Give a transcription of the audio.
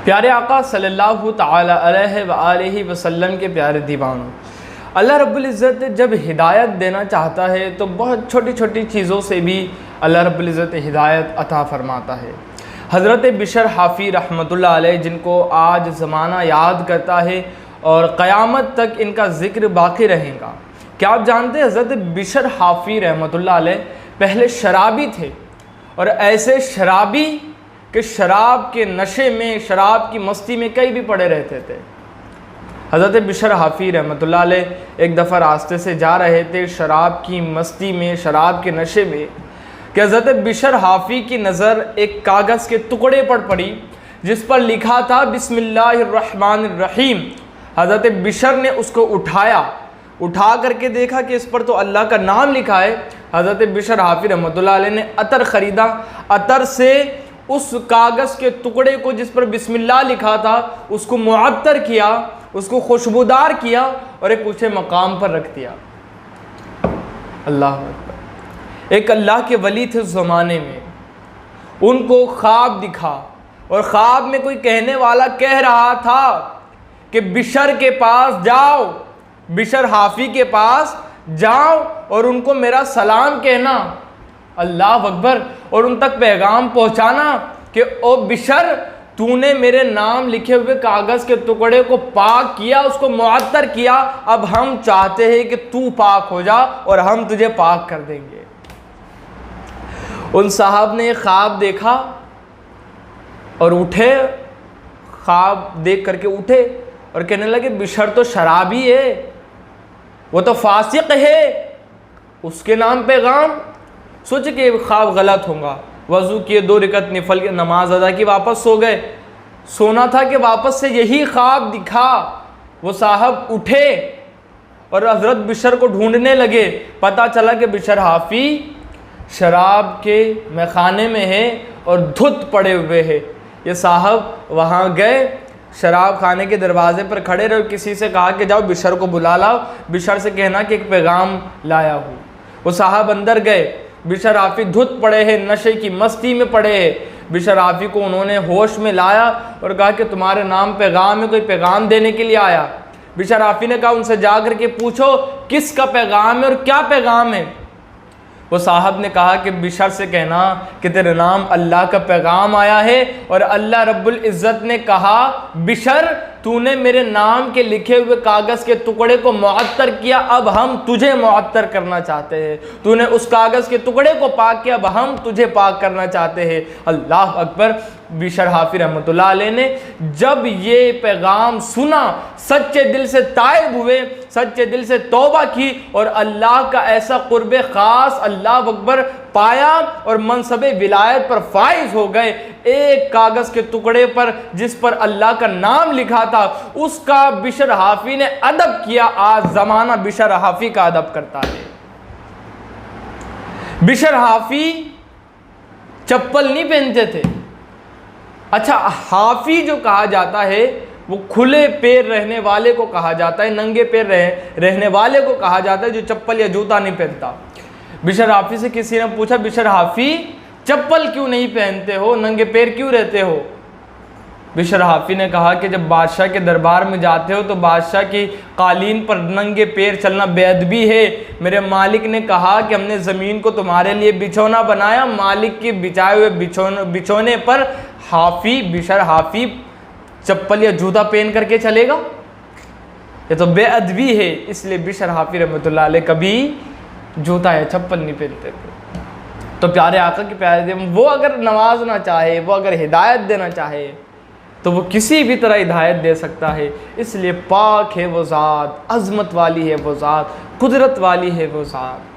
پیارے آقا صلی اللہ تعالی علیہ وآلہ وسلم کے پیارے دیوانوں، اللہ رب العزت جب ہدایت دینا چاہتا ہے تو بہت چھوٹی چھوٹی چیزوں سے بھی اللہ رب العزت ہدایت عطا فرماتا ہے۔ حضرت بشر حافی رحمۃ اللہ علیہ، جن کو آج زمانہ یاد کرتا ہے اور قیامت تک ان کا ذکر باقی رہے گا، کیا آپ جانتے ہیں حضرت بشر حافی رحمۃ اللہ علیہ پہلے شرابی تھے، اور ایسے شرابی کہ شراب کے نشے میں، شراب کی مستی میں کہیں بھی پڑے رہتے تھے۔ حضرت بشر حافی رحمۃ اللہ علیہ ایک دفعہ راستے سے جا رہے تھے شراب کی مستی میں، شراب کے نشے میں، کہ حضرت بشر حافی کی نظر ایک کاغذ کے ٹکڑے پر پڑی جس پر لکھا تھا بسم اللہ الرحمن الرحیم۔ حضرت بشر نے اس کو اٹھا کر کے دیکھا کہ اس پر تو اللہ کا نام لکھا ہے۔ حضرت بشر حافی رحمۃ اللہ علیہ نے عطر خریدا، عطر سے اس کاغذ کے ٹکڑے کو جس پر بسم اللہ لکھا تھا اس کو معطر کیا، اس کو خوشبودار کیا اور ایک اونچے مقام پر رکھ دیا۔ اللہ اکبر۔ ایک اللہ کے ولی تھے اس زمانے میں، ان کو خواب دکھا، اور خواب میں کوئی کہنے والا کہہ رہا تھا کہ بشر کے پاس جاؤ، بشر حافی کے پاس جاؤ اور ان کو میرا سلام کہنا، اللہ اکبر، اور ان تک پیغام پہنچانا کہ او بشر، تو نے میرے نام لکھے ہوئے کاغذ کے ٹکڑے کو پاک کیا، اس کو معطر کیا، اب ہم چاہتے ہیں کہ تو پاک ہو جا اور ہم تجھے پاک کر دیں گے۔ ان صاحب نے خواب دیکھا اور اٹھے، خواب دیکھ کر کے اٹھے اور کہنے لگے بشر تو شرابی ہے، وہ تو فاسق ہے، اس کے نام پیغام۔ سوچے کہ خواب غلط ہوگا، وضو کیے، 2 رکعت نفل کی نماز ادا کی، واپس سو گئے۔ سونا تھا کہ واپس سے یہی خواب دکھا۔ وہ صاحب اٹھے اور حضرت بشر کو ڈھونڈنے لگے، پتہ چلا کہ بشر حافی شراب کے میخانے میں ہے اور دھت پڑے ہوئے ہے۔ یہ صاحب وہاں گئے، شراب خانے کے دروازے پر کھڑے رہے، کسی سے کہا کہ جاؤ بشر کو بلا لاؤ، بشر سے کہنا کہ ایک پیغام لایا ہوں۔ وہ صاحب اندر گئے، بشر حافی دھت پڑے ہیں، نشے کی مستی میں پڑے ہیں۔ بشر حافی کو انہوں نے ہوش میں لایا اور کہا کہ تمہارے نام پیغام ہے، کوئی پیغام دینے کے لیے آیا۔ بشر حافی نے کہا ان سے جا کر کے پوچھو کس کا پیغام ہے اور کیا پیغام ہے۔ وہ صاحب نے کہا کہ بشر سے کہنا کہ تیرے نام اللہ کا پیغام آیا ہے، اور اللہ رب العزت نے کہا بشر تو نے میرے نام کے لکھے ہوئے کاغذ کے ٹکڑے کو معطر کیا، اب ہم تجھے معطر کرنا چاہتے ہیں۔ تو نے اس کاغذ کے ٹکڑے کو پاک کیا، اب ہم تجھے پاک کرنا چاہتے ہیں۔ اللہ اکبر۔ بشر حافی رحمۃ اللہ علیہ نے جب یہ پیغام سنا، سچے دل سے تائب ہوئے، سچے دل سے توبہ کی اور اللہ کا ایسا قرب خاص، اللہ اکبر، پایا اور منصب ولایت پر فائز ہو گئے۔ ایک کاغذ کے ٹکڑے پر جس پر اللہ کا نام لکھا تھا اس کا بشر حافی نے ادب کیا۔ آج زمانہ بشر حافی کا ادب کرتا ہے۔ بشر حافی چپل نہیں پہنتے تھے۔ اچھا، حافی جو کہا جاتا ہے وہ کھلے پیر رہنے والے کو کہا جاتا ہے، ننگے پیر رہنے والے کو کہا جاتا ہے جو چپل یا جوتا نہیں پہنتا۔ بشر حافی سے کسی نے پوچھا بشر حافی چپل کیوں نہیں پہنتے ہو، ننگے پیر کیوں رہتے ہو؟ بشر حافی نے کہا کہ جب بادشاہ کے دربار میں جاتے ہو تو بادشاہ کی قالین پر ننگے پیر چلنا بے ادبی ہے۔ میرے مالک نے کہا کہ ہم نے زمین کو تمہارے لیے بچھونا بنایا، مالک کے بچھائے ہوئے بچھونے پر بشر حافی چپل یا جوتا پہن کر کے چلے گا؟ یہ تو بے ادبی ہے۔ اس لیے بشر حافی رحمۃ اللہ علیہ کبھی جوتا یا چپل نہیں پہنتے تھے۔ تو پیارے آقا کے پیارے وہ اگر نوازنا چاہے، وہ اگر ہدایت دینا چاہے تو وہ کسی بھی طرح ہدایت دے سکتا ہے۔ اس لیے پاک ہے وہ ذات، عظمت والی ہے وہ ذات، قدرت والی ہے وہ ذات۔